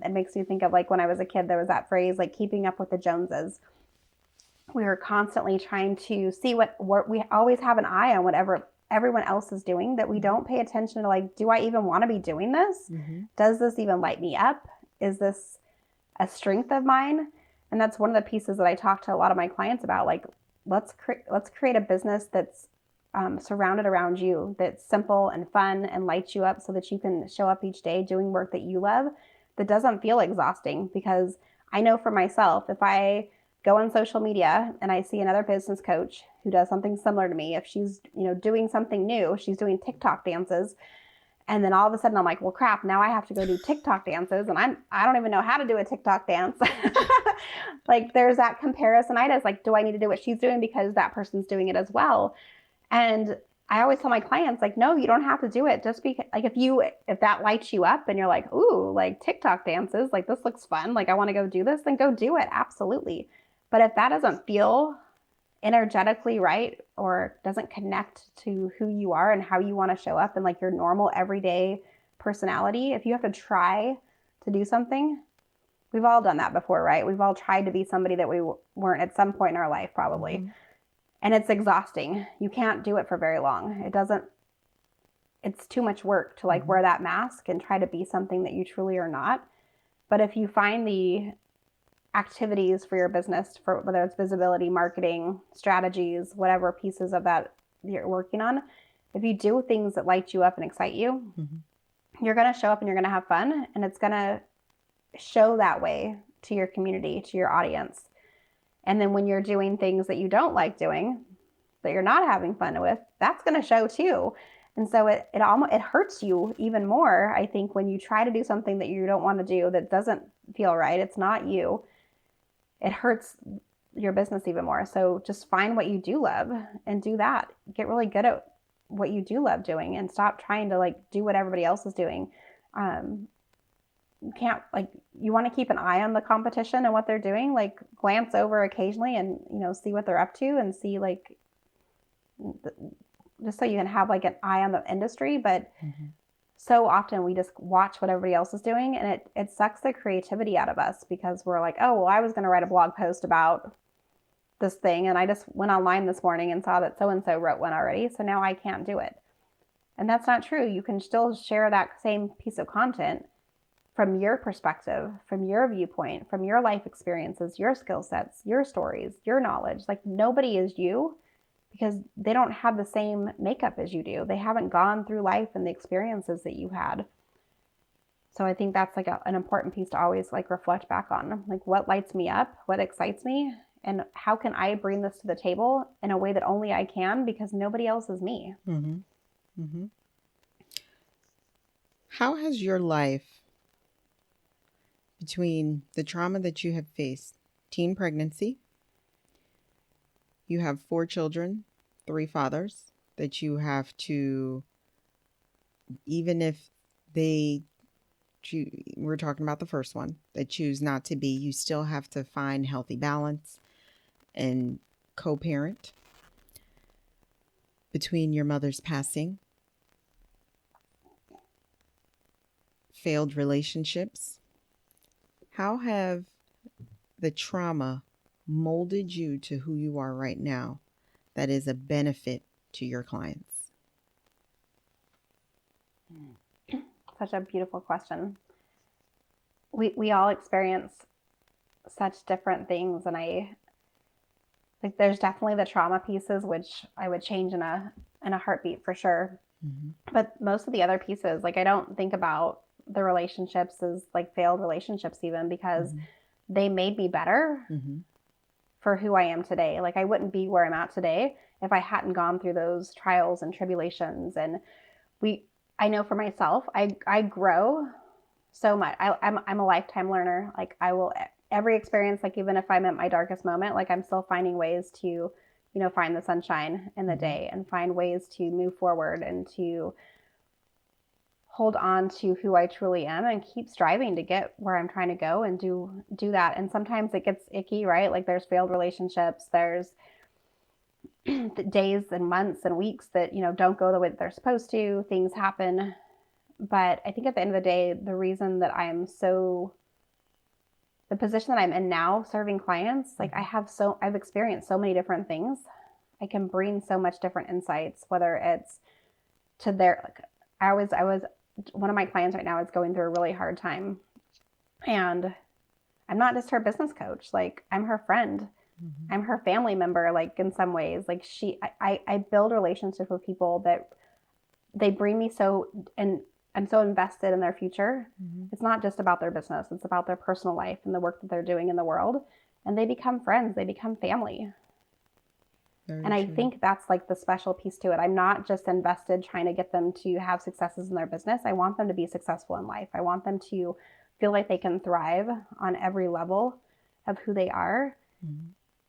It makes me think of like when I was a kid, there was that phrase like keeping up with the Joneses. We were constantly trying to see what we always have an eye on whatever everyone else is doing, that we don't pay attention to like, do I even want to be doing this? Does this even light me up? Is this a strength of mine? And that's one of the pieces that I talk to a lot of my clients about. Like, let's create a business that's surrounded around you, that's simple and fun and lights you up so that you can show up each day doing work that you love, that doesn't feel exhausting. Because I know for myself, if I go on social media and I see another business coach who does something similar to me, if she's, doing something new, she's doing TikTok dances, and then all of a sudden I'm like, well, crap, now I have to go do TikTok dances, and I don't even know how to do a TikTok dance. Like there's that comparisonitis. Like, do I need to do what she's doing because that person's doing it as well? And I always tell my clients, like, no, you don't have to do it. Just because, like, if that lights you up and you're like, ooh, like TikTok dances, like this looks fun, like I want to go do this, then go do it. Absolutely. But if that doesn't feel energetically right or doesn't connect to who you are and how you want to show up and like your normal everyday personality, if you have to try to do something, we've all done that before, right? We've all tried to be somebody that we weren't at some point in our life, probably. And it's exhausting. You can't do it for very long. It's too much work to like wear that mask and try to be something that you truly are not. But if you find the activities for your business, for whether it's visibility, marketing, strategies, whatever pieces of that you're working on, if you do things that light you up and excite you, you're going to show up and you're going to have fun, and it's going to show that way to your community, to your audience. And then when you're doing things that you don't like doing, that you're not having fun with, that's going to show too. And so it hurts you even more, I think, when you try to do something that you don't want to do, that doesn't feel right. It's not you. It hurts your business even more. So just find what you do love and do that. Get really good at what you do love doing, and stop trying to like do what everybody else is doing. You want to keep an eye on the competition and what they're doing, like glance over occasionally and, see what they're up to, and see like, just so you can have like an eye on the industry. But so often we just watch what everybody else is doing, and it sucks the creativity out of us, because we're like, oh, well, I was going to write a blog post about this thing, and I just went online this morning and saw that so-and-so wrote one already, so now I can't do it. And that's not true. You can still share that same piece of content from your perspective, from your viewpoint, from your life experiences, your skill sets, your stories, your knowledge. Like, nobody is you, because they don't have the same makeup as you do. They haven't gone through life and the experiences that you had. So I think that's like an important piece to always like reflect back on, like what lights me up, what excites me, and how can I bring this to the table in a way that only I can, because nobody else is me. How has your life, between the trauma that you have faced, teen pregnancy, you have 4 children, 3 fathers that you have to, even if we're talking about the first one, that choose not to be, you still have to find healthy balance and co-parent, between your mother's passing, failed relationships. How have the trauma molded you to who you are right now that is a benefit to your clients? Such a beautiful question. We all experience such different things, and there's definitely the trauma pieces, which I would change in a heartbeat for sure. But most of the other pieces, like, I don't think about the relationships as like failed relationships, even, because they made me better for who I am today. Like, I wouldn't be where I'm at today if I hadn't gone through those trials and tribulations. And I know for myself, I grow so much. I'm a lifetime learner. Like, every experience, like even if I'm at my darkest moment, like I'm still finding ways to, find the sunshine in the day, and find ways to move forward and to hold on to who I truly am, and keep striving to get where I'm trying to go, and do that. And sometimes it gets icky, right? Like, there's failed relationships, there's days and months and weeks that, don't go the way that they're supposed to. Things happen. But I think at the end of the day, the reason that the position that I'm in now, serving clients, like I've experienced so many different things. I can bring so much different insights, whether it's to one of my clients right now is going through a really hard time, and I'm not just her business coach. Like, I'm her friend. I'm her family member, like, in some ways. Like, I build relationships with people that they bring me so, and I'm so invested in their future. It's not just about their business. It's about their personal life and the work that they're doing in the world. And they become friends. They become family. Very true. I think that's like the special piece to it. I'm not just invested trying to get them to have successes in their business. I want them to be successful in life. I want them to feel like they can thrive on every level of who they are.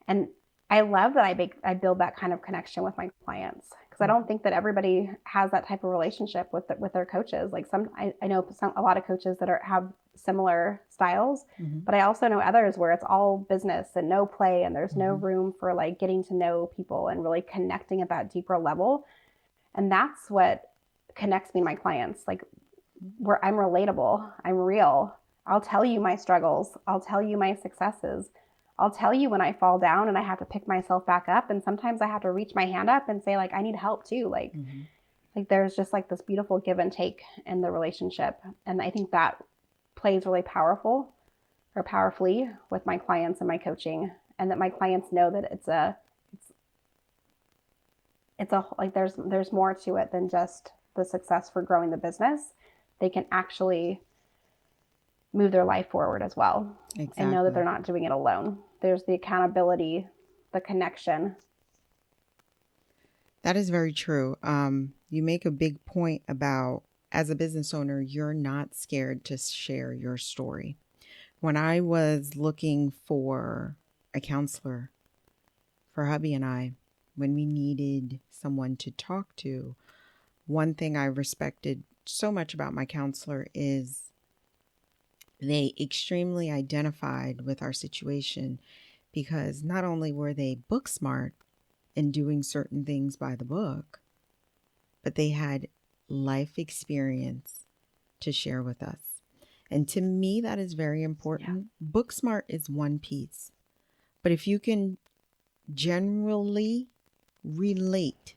And I love that I build that kind of connection with my clients, because I don't think that everybody has that type of relationship with their coaches. Like, I know a lot of coaches that have similar styles, but I also know others where it's all business and no play, and there's no room for like getting to know people and really connecting at that deeper level. And that's what connects me to my clients, like, where I'm relatable, I'm real. I'll tell you my struggles. I'll tell you my successes. I'll tell you when I fall down and I have to pick myself back up. And sometimes I have to reach my hand up and say, like, I need help too. Like there's just like this beautiful give and take in the relationship. And I think that plays really powerfully with my clients and my coaching, and that my clients know that it's like there's more to it than just the success for growing the business. They can actually move their life forward as well. Exactly. And know that they're not doing it alone. There's the accountability, the connection. That is very true. You make a big point about, as a business owner, you're not scared to share your story. When I was looking for a counselor for hubby and I, when we needed someone to talk to, one thing I respected so much about my counselor is they extremely identified with our situation, because not only were they book smart and doing certain things by the book, but they had life experience to share with us. And to me, that is very important. Yeah. Book smart is one piece, but if you can generally relate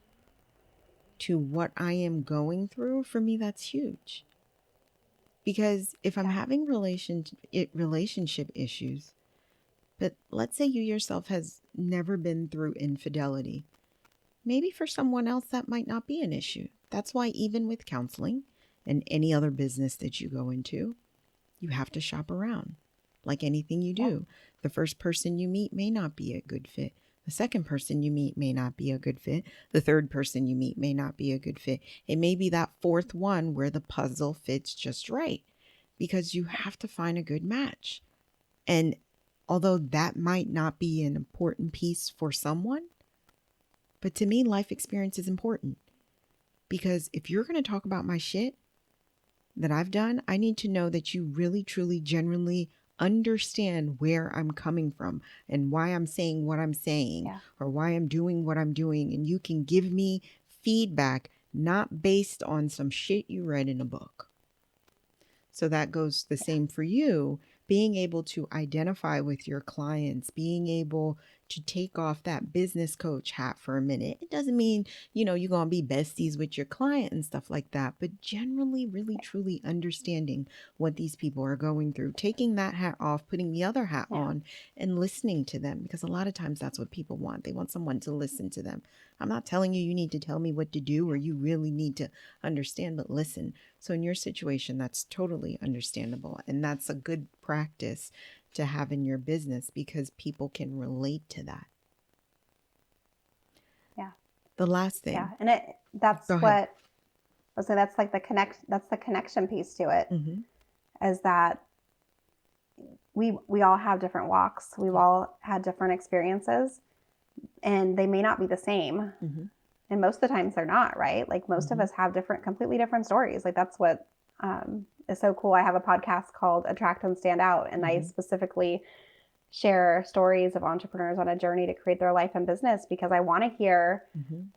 to what I am going through, for me, that's huge. Because if I'm having relationship issues, but let's say you yourself has never been through infidelity, maybe for someone else that might not be an issue. That's why even with counseling and any other business that you go into, you have to shop around. Like anything you do, the first person you meet may not be a good fit. The second person you meet may not be a good fit. The third person you meet may not be a good fit. It may be that fourth one where the puzzle fits just right, because you have to find a good match. And although that might not be an important piece for someone, but to me, life experience is important. Because if you're going to talk about my shit that I've done, I need to know that you really, truly, genuinely understand where I'm coming from and why I'm saying what I'm saying, or why I'm doing what I'm doing. And you can give me feedback, not based on some shit you read in a book. So that goes the same for you, being able to identify with your clients, being able to take off that business coach hat for a minute. It doesn't mean, you're going to be besties with your client and stuff like that, but generally, really, truly understanding what these people are going through, taking that hat off, putting the other hat on, and listening to them, because a lot of times that's what people want. They want someone to listen to them. I'm not telling you need to tell me what to do, or you really need to understand, but listen. So in your situation, that's totally understandable. And that's a good practice to have in your business, because people can relate to that. Yeah. The last thing. Yeah. And that's what I was saying, that's like that's the connection piece to it, is that we all have different walks. We've all had different experiences, and they may not be the same. And most of the times they're not, right? Like most of us have completely different stories. Like that's what is so cool. I have a podcast called Attract and Stand Out, and I specifically share stories of entrepreneurs on a journey to create their life and business, because I want to hear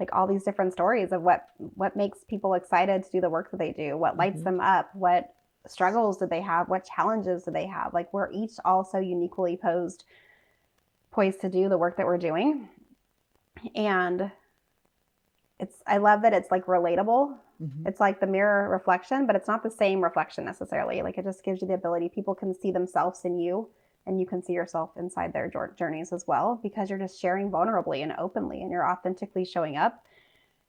like all these different stories of what makes people excited to do the work that they do, what lights them up, what struggles do they have, what challenges do they have. Like we're each also uniquely poised to do the work that we're doing. And I love that it's like relatable. It's like the mirror reflection, but it's not the same reflection necessarily. Like it just gives you the ability, people can see themselves in you, and you can see yourself inside their journeys as well, because you're just sharing vulnerably and openly, and you're authentically showing up,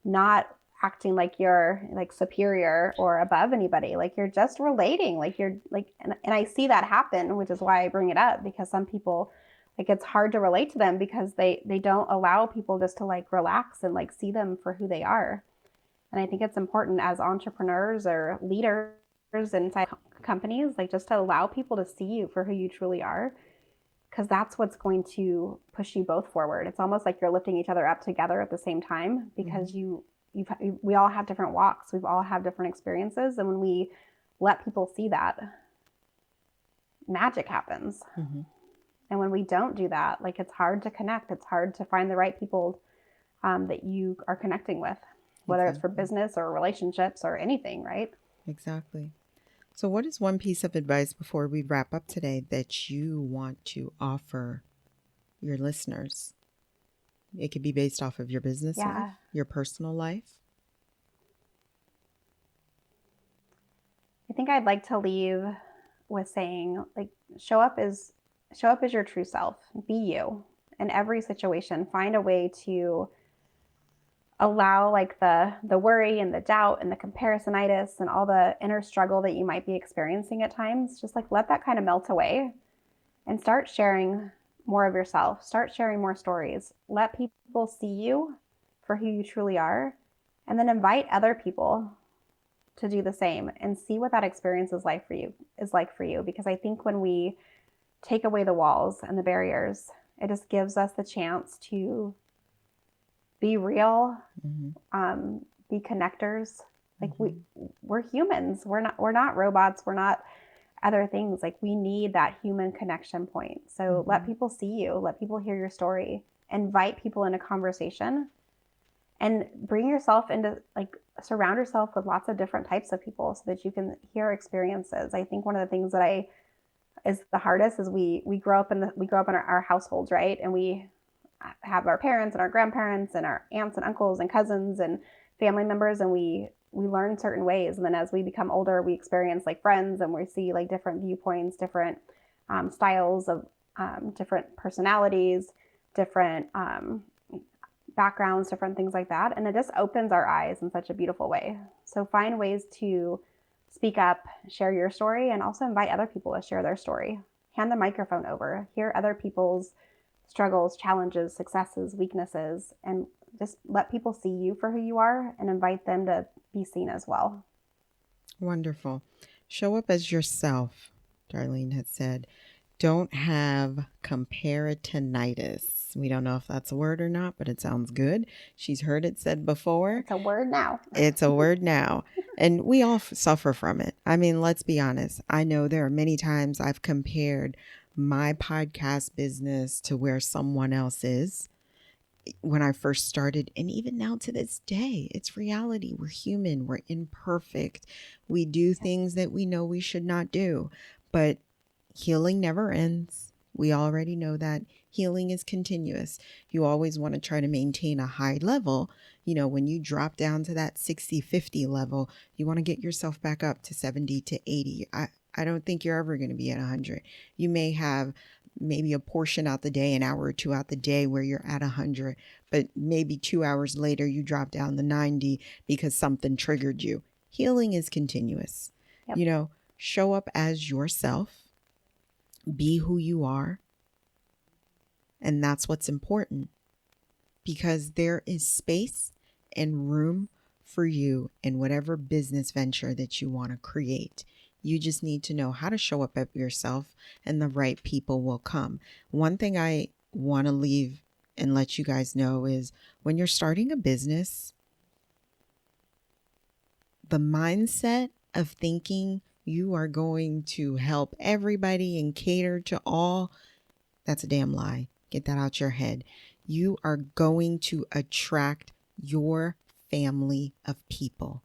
not acting like you're like superior or above anybody. Like you're just relating, like you're like, and I see that happen, which is why I bring it up, because some people, like it's hard to relate to them because they don't allow people just to like relax and like see them for who they are. And I think it's important as entrepreneurs or leaders inside companies, like just to allow people to see you for who you truly are, because that's what's going to push you both forward. It's almost like you're lifting each other up together at the same time, because we all have different walks. We've all have different experiences. And when we let people see that, magic happens. And when we don't do that, like it's hard to connect. It's hard to find the right people that you are connecting with, whether it's for business or relationships or anything, right? Exactly. So what is one piece of advice before we wrap up today that you want to offer your listeners? It could be based off of your business life, your personal life. I think I'd like to leave with saying, like, show up as your true self. Be you in every situation. Find a way to allow like the worry and the doubt and the comparisonitis and all the inner struggle that you might be experiencing at times. Just like let that kind of melt away and start sharing more of yourself. Start sharing more stories. Let people see you for who you truly are, and then invite other people to do the same and see what that experience is like for you. Because I think when we take away the walls and the barriers, it just gives us the chance to be real, be connectors. Like we're humans. We're not robots. We're not other things. Like we need that human connection point. So let people see you. Let people hear your story. Invite people into conversation, and bring yourself into, like, surround yourself with lots of different types of people so that you can hear experiences. I think one of the things that is the hardest is we grow up in our households, right? And we have our parents and our grandparents and our aunts and uncles and cousins and family members, and we learn certain ways. And then as we become older, we experience like friends, and we see like different viewpoints, different styles of different personalities, different backgrounds, different things like that. And it just opens our eyes in such a beautiful way. So find ways to speak up, share your story, and also invite other people to share their story. Hand the microphone over, hear other people's struggles, challenges, successes, weaknesses, and just let people see you for who you are and invite them to be seen as well. Wonderful. Show up as yourself, Darlene had said. Don't have comparatinitis. We don't know if that's a word or not, but it sounds good. She's heard it said before. It's a word now. It's a word now. And we all suffer from it. I mean, let's be honest. I know there are many times I've compared my podcast business to where someone else is when I first started. And even now to this day, it's reality. We're human. We're imperfect. We do things that we know we should not do. But healing never ends. We already know that. Healing is continuous. You always want to try to maintain a high level. You know, when you drop down to that 60-50 level, you want to get yourself back up to 70 to 80. I don't think you're ever going to be at 100. You may have maybe a portion out the day, an hour or two out the day where you're at 100, but maybe 2 hours later you drop down to 90 because something triggered you. Healing is continuous. Yep. You know, show up as yourself. Be who you are. And that's what's important, because there is space and room for you in whatever business venture that you want to create. You just need to know how to show up as yourself, and the right people will come. One thing I want to leave and let you guys know is when you're starting a business, the mindset of thinking you are going to help everybody and cater to all, that's a damn lie. Get that out your head. You are going to attract your family of people.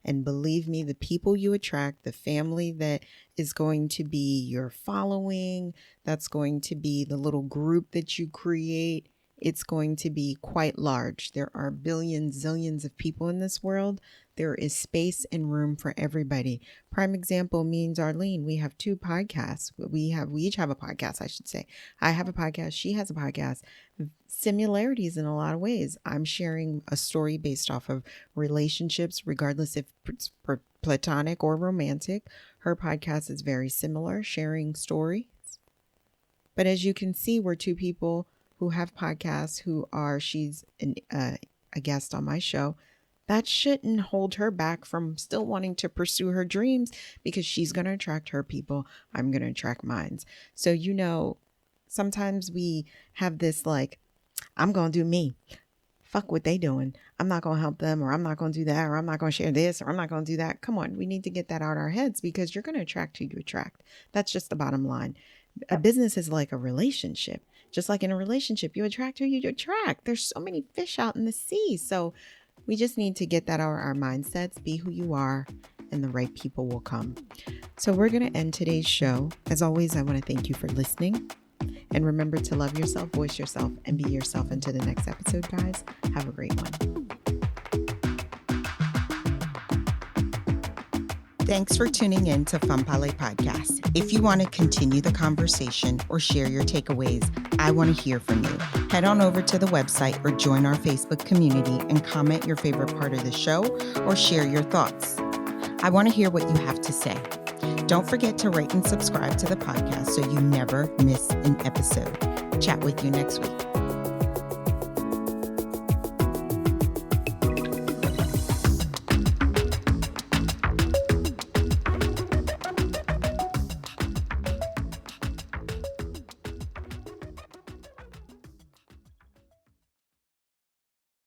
And believe me, the people you attract, the family that is going to be your following, that's going to be the little group that you create, it's going to be quite large. There are billions, zillions of people in this world. There is space and room for everybody. Prime example means Darlene. We have 2 podcasts. We each have a podcast, I should say. I have a podcast. She has a podcast. Similarities in a lot of ways. I'm sharing a story based off of relationships, regardless if it's platonic or romantic. Her podcast is very similar, sharing stories. But as you can see, we're 2 people who have podcasts, she's a guest on my show. That shouldn't hold her back from still wanting to pursue her dreams, because she's going to attract her people. I'm going to attract mine. So, you know, sometimes we have this like, I'm going to do me. Fuck what they doing. I'm not going to help them, or I'm not going to do that, or I'm not going to share this, or I'm not going to do that. Come on. We need to get that out of our heads, because you're going to attract who you attract. That's just the bottom line. A business is like a relationship. Just like in a relationship, you attract who you attract. There's so many fish out in the sea. So we just need to get that out of our mindsets, be who you are, and the right people will come. So we're going to end today's show. As always, I want to thank you for listening. And remember to love yourself, voice yourself, and be yourself. Until the next episode, guys, have a great one. Thanks for tuning in to Fanpale Podcast. If you want to continue the conversation or share your takeaways, I want to hear from you. Head on over to the website or join our Facebook community and comment your favorite part of the show or share your thoughts. I want to hear what you have to say. Don't forget to rate and subscribe to the podcast so you never miss an episode. Chat with you next week.